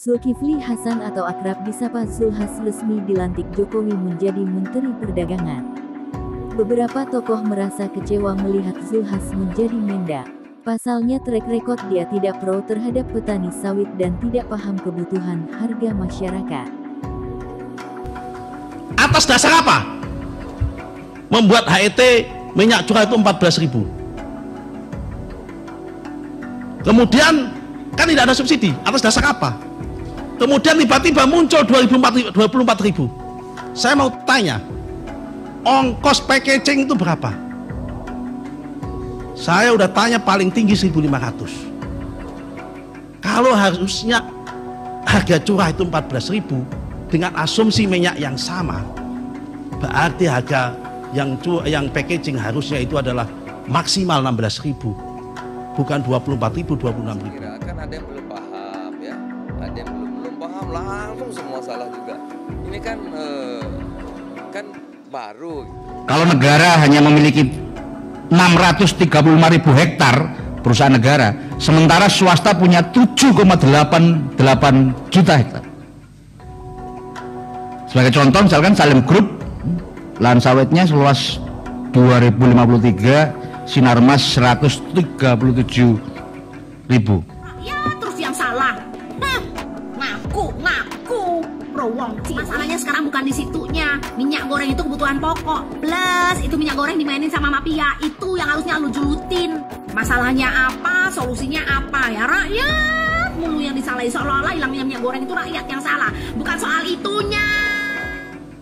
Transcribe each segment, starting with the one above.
Zulkifli Hasan atau akrab disapa Zulhas resmi dilantik Jokowi menjadi Menteri Perdagangan. Beberapa tokoh merasa kecewa melihat Zulhas menjadi Mendak. Pasalnya track record dia tidak pro terhadap petani sawit dan tidak paham kebutuhan harga masyarakat. Atas dasar apa? Membuat HET minyak curah itu 14.000. Kemudian kan tidak ada subsidi. Atas dasar apa? Kemudian tiba-tiba muncul 24.000. Saya mau tanya, ongkos packaging itu berapa? Saya udah tanya paling tinggi 1.500. Kalau harusnya harga curah itu 14.000 dengan asumsi minyak yang sama, berarti harga yang packaging harusnya itu adalah maksimal 16.000, bukan 24.000, 26.000. Kan ada yang belum paham ya, ada yang belum paham langsung semua salah juga. Ini kan baru. Kalau negara hanya memiliki 635.000 hektar perusahaan negara, sementara swasta punya 7,88 juta hektar. Sebagai contoh misalkan Salim Group, lahan sawitnya seluas 2053, Sinarmas 137.000. Ya terus yang salah. Ngaku masalahnya sekarang bukan di situnya. Minyak goreng itu kebutuhan pokok, plus itu minyak goreng dimainin sama mafia. Itu yang harusnya lu julutin. Masalahnya apa, solusinya apa ya? Rakyat mulu yang disalahin, seolah-olah hilangnya minyak goreng itu rakyat yang salah, bukan soal itunya.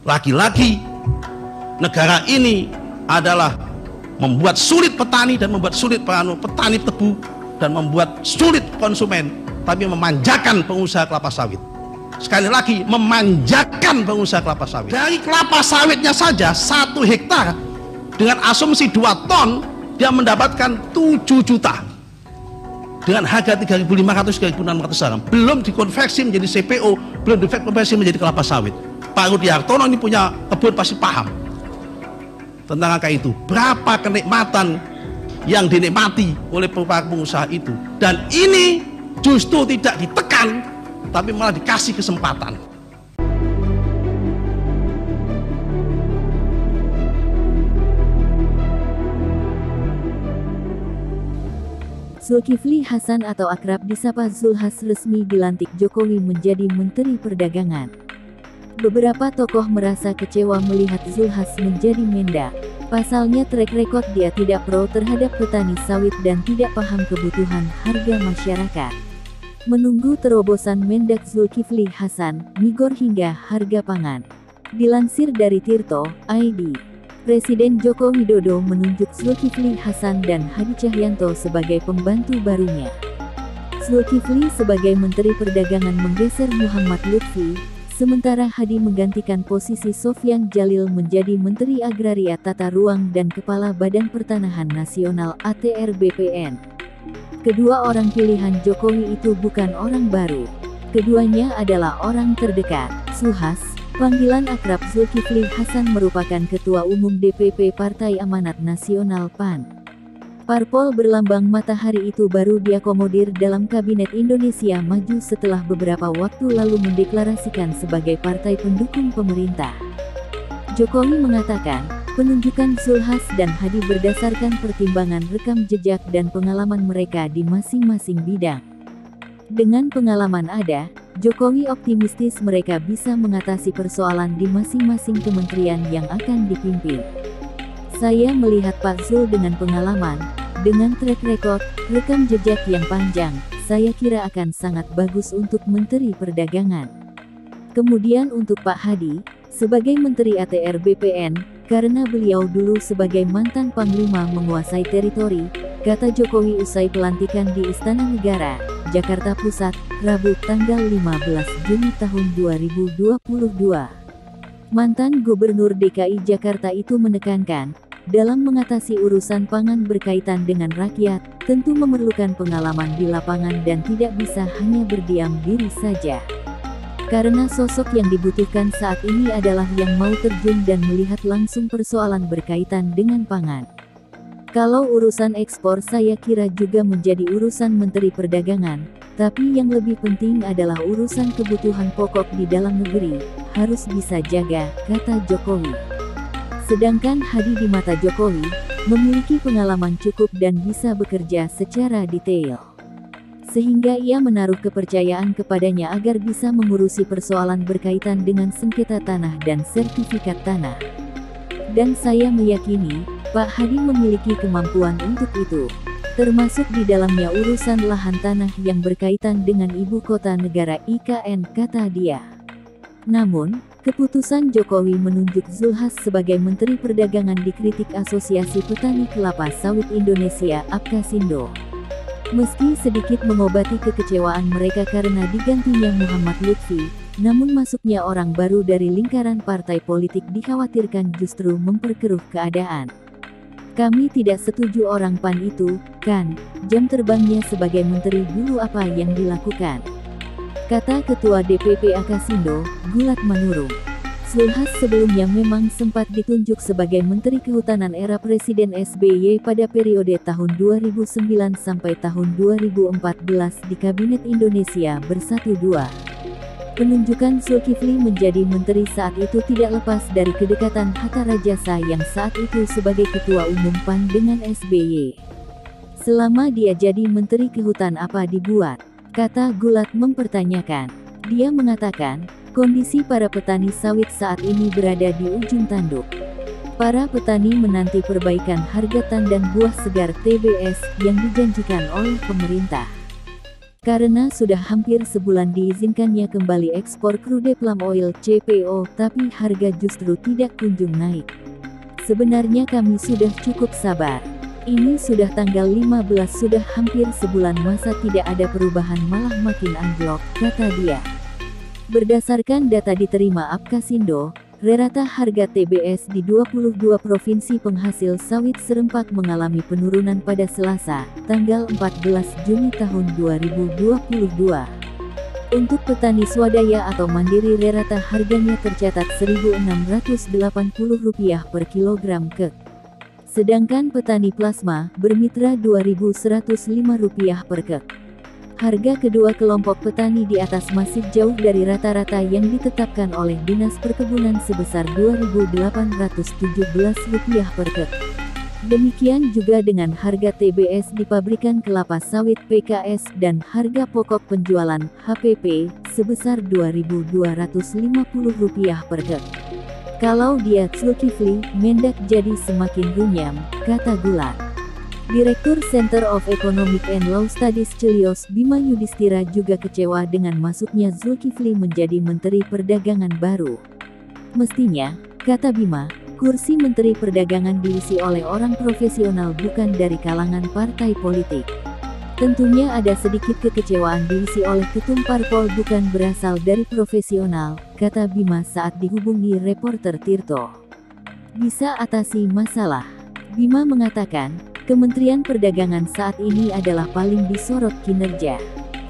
Lagi-lagi negara ini adalah membuat sulit petani dan membuat sulit petani tebu dan membuat sulit konsumen, tapi memanjakan pengusaha kelapa sawit. Sekali lagi, memanjakan pengusaha kelapa sawit. Dari kelapa sawitnya saja 1 hektar dengan asumsi 2 ton dia mendapatkan 7 juta dengan harga 3.500 3.600 sekarang. Belum dikonversi menjadi CPO, belum dikonversi menjadi kelapa sawit. Pak Rudi Hartono ini punya kebun pasti paham tentang angka itu. Berapa kenikmatan yang dinikmati oleh para pengusaha itu, dan ini justru tidak ditekan tapi malah dikasih kesempatan. Zulkifli Hasan atau akrab disapa Zulhas resmi dilantik Jokowi menjadi Menteri Perdagangan. Beberapa tokoh merasa kecewa melihat Zulhas menjadi Mendak. Pasalnya track record dia tidak pro terhadap petani sawit dan tidak paham kebutuhan harga masyarakat. Menunggu terobosan Mendak Zulkifli Hasan, migor hingga harga pangan. Dilansir dari Tirto ID, Presiden Joko Widodo menunjuk Zulkifli Hasan dan Hadi Cahyanto sebagai pembantu barunya. Zulkifli sebagai Menteri Perdagangan menggeser Muhammad Lutfi, sementara Hadi menggantikan posisi Sofyan Jalil menjadi Menteri Agraria Tata Ruang dan Kepala Badan Pertanahan Nasional (ATR) BPN. Kedua orang pilihan Jokowi itu bukan orang baru. Keduanya adalah orang terdekat. Zulhas, panggilan akrab Zulkifli Hasan, merupakan Ketua Umum DPP Partai Amanat Nasional PAN. Parpol berlambang matahari itu baru diakomodir dalam Kabinet Indonesia Maju setelah beberapa waktu lalu mendeklarasikan sebagai partai pendukung pemerintah. Jokowi mengatakan, penunjukan Zulhas dan Hadi berdasarkan pertimbangan rekam jejak dan pengalaman mereka di masing-masing bidang. Dengan pengalaman ada, Jokowi optimistis mereka bisa mengatasi persoalan di masing-masing kementerian yang akan dipimpin. Saya melihat Pak Zul dengan pengalaman, dengan track record, rekam jejak yang panjang, saya kira akan sangat bagus untuk Menteri Perdagangan. Kemudian untuk Pak Hadi, sebagai Menteri ATR BPN, karena beliau dulu sebagai mantan Panglima menguasai teritori, kata Jokowi usai pelantikan di Istana Negara, Jakarta Pusat, Rabu tanggal 15 Juni tahun 2022. Mantan Gubernur DKI Jakarta itu menekankan, dalam mengatasi urusan pangan berkaitan dengan rakyat, tentu memerlukan pengalaman di lapangan dan tidak bisa hanya berdiam diri saja. Karena sosok yang dibutuhkan saat ini adalah yang mau terjun dan melihat langsung persoalan berkaitan dengan pangan. Kalau urusan ekspor saya kira juga menjadi urusan Menteri Perdagangan, Tapi yang lebih penting adalah urusan kebutuhan pokok di dalam negeri, harus bisa jaga, kata Jokowi. Sedangkan Hadi di mata Jokowi, memiliki pengalaman cukup dan bisa bekerja secara detail. Sehingga ia menaruh kepercayaan kepadanya agar bisa mengurusi persoalan berkaitan dengan sengketa tanah dan sertifikat tanah. Dan saya meyakini, Pak Hadi memiliki kemampuan untuk itu. Termasuk di dalamnya urusan lahan tanah yang berkaitan dengan ibu kota negara IKN, kata dia. Namun, keputusan Jokowi menunjuk Zulhas sebagai Menteri Perdagangan dikritik Asosiasi Petani Kelapa Sawit Indonesia (APKasindo). Meski sedikit mengobati kekecewaan mereka karena digantinya Muhammad Lutfi, namun masuknya orang baru dari lingkaran partai politik dikhawatirkan justru memperkeruh keadaan. Kami tidak setuju orang PAN itu, kan, jam terbangnya sebagai menteri dulu apa yang dilakukan, kata Ketua DPP APKasindo, Gulat Manurung. Zulhas sebelumnya memang sempat ditunjuk sebagai Menteri Kehutanan era Presiden SBY pada periode tahun 2009 sampai tahun 2014 di Kabinet Indonesia Bersatu II. Penunjukan Zulkifli menjadi menteri saat itu tidak lepas dari kedekatan Hatta Rajasa yang saat itu sebagai Ketua Umum PAN dengan SBY. Selama dia jadi Menteri Kehutan apa dibuat? Kata Gulat mempertanyakan. Dia mengatakan, kondisi para petani sawit saat ini berada di ujung tanduk. Para petani menanti perbaikan harga tandan buah segar TBS yang dijanjikan oleh pemerintah. Karena sudah hampir sebulan diizinkannya kembali ekspor crude palm oil CPO, tapi harga justru tidak kunjung naik. Sebenarnya kami sudah cukup sabar. Ini sudah tanggal 15, sudah hampir sebulan masa tidak ada perubahan malah makin anjlok, kata dia. Berdasarkan data diterima APKasindo, rata harga TBS di 22 provinsi penghasil sawit serempak mengalami penurunan pada Selasa, tanggal 14 Juni tahun 2022. Untuk petani swadaya atau mandiri rata harganya tercatat Rp1.680 per kilogram kek. Sedangkan petani plasma bermitra Rp2.105 per kek. Harga kedua kelompok petani di atas masih jauh dari rata-rata yang ditetapkan oleh Dinas Perkebunan sebesar Rp2.817 per kek. Demikian juga dengan harga TBS di pabrikan kelapa sawit PKS dan harga pokok penjualan HPP sebesar Rp2.250 per kek. Kalau dia Zulkifli, Mendak jadi semakin runyam, kata Gulat. Direktur Center of Economic and Law Studies Celios Bima Yudhistira juga kecewa dengan masuknya Zulkifli menjadi Menteri Perdagangan baru. Mestinya, kata Bima, kursi Menteri Perdagangan diisi oleh orang profesional bukan dari kalangan partai politik. Tentunya ada sedikit kekecewaan diisi oleh ketum parpol bukan berasal dari profesional, kata Bima saat dihubungi reporter Tirto. Bisa atasi masalah. Bima mengatakan, Kementerian Perdagangan saat ini adalah paling disorot kinerja.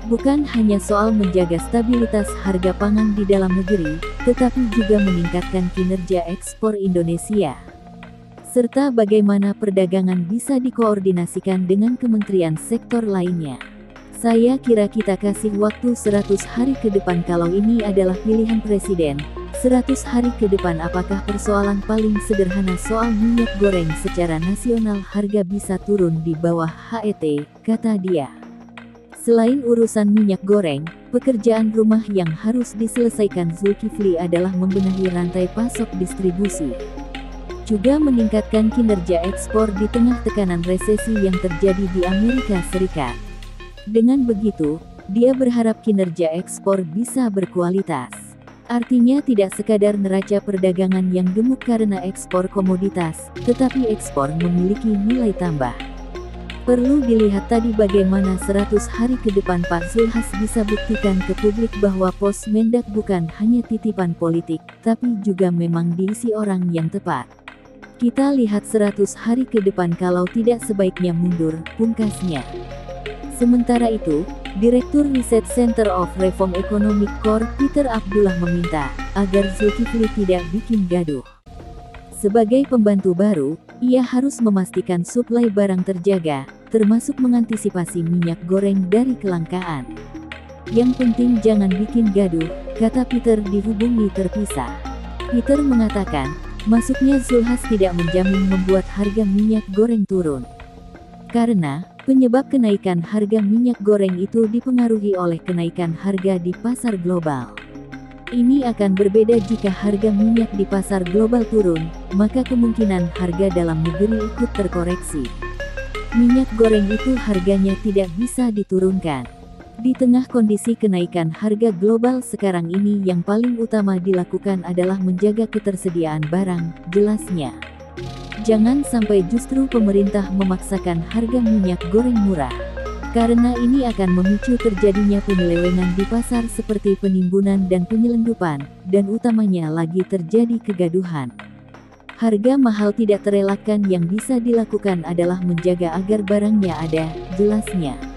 Bukan hanya soal menjaga stabilitas harga pangan di dalam negeri, tetapi juga meningkatkan kinerja ekspor Indonesia. Serta bagaimana perdagangan bisa dikoordinasikan dengan kementerian sektor lainnya. Saya kira kita kasih waktu 100 hari ke depan kalau ini adalah pilihan Presiden. 100 hari ke depan apakah persoalan paling sederhana soal minyak goreng secara nasional harga bisa turun di bawah HET, kata dia. Selain urusan minyak goreng, pekerjaan rumah yang harus diselesaikan Zulkifli adalah membenahi rantai pasok distribusi. Juga meningkatkan kinerja ekspor di tengah tekanan resesi yang terjadi di Amerika Serikat. Dengan begitu, dia berharap kinerja ekspor bisa berkualitas. Artinya tidak sekadar neraca perdagangan yang gemuk karena ekspor komoditas, tetapi ekspor memiliki nilai tambah. Perlu dilihat tadi bagaimana 100 hari ke depan Pak Zulhas bisa buktikan ke publik bahwa pos Mendak bukan hanya titipan politik, tapi juga memang diisi orang yang tepat. Kita lihat 100 hari ke depan kalau tidak sebaiknya mundur, pungkasnya. Sementara itu, Direktur Riset Center of Reform Economic Corp Peter Abdullah meminta agar Zulkifli tidak bikin gaduh. Sebagai pembantu baru, ia harus memastikan suplai barang terjaga, termasuk mengantisipasi minyak goreng dari kelangkaan. Yang penting jangan bikin gaduh, kata Peter dihubungi terpisah. Peter mengatakan, masuknya Zulhas tidak menjamin membuat harga minyak goreng turun. Karena, penyebab kenaikan harga minyak goreng itu dipengaruhi oleh kenaikan harga di pasar global. Ini akan berbeda jika harga minyak di pasar global turun, maka kemungkinan harga dalam negeri ikut terkoreksi. Minyak goreng itu harganya tidak bisa diturunkan. Di tengah kondisi kenaikan harga global sekarang ini yang paling utama dilakukan adalah menjaga ketersediaan barang, jelasnya. Jangan sampai justru pemerintah memaksakan harga minyak goreng murah. Karena ini akan memicu terjadinya penyelewengan di pasar seperti penimbunan dan penyelundupan, dan utamanya lagi terjadi kegaduhan. Harga mahal tidak terelakkan, yang bisa dilakukan adalah menjaga agar barangnya ada, jelasnya.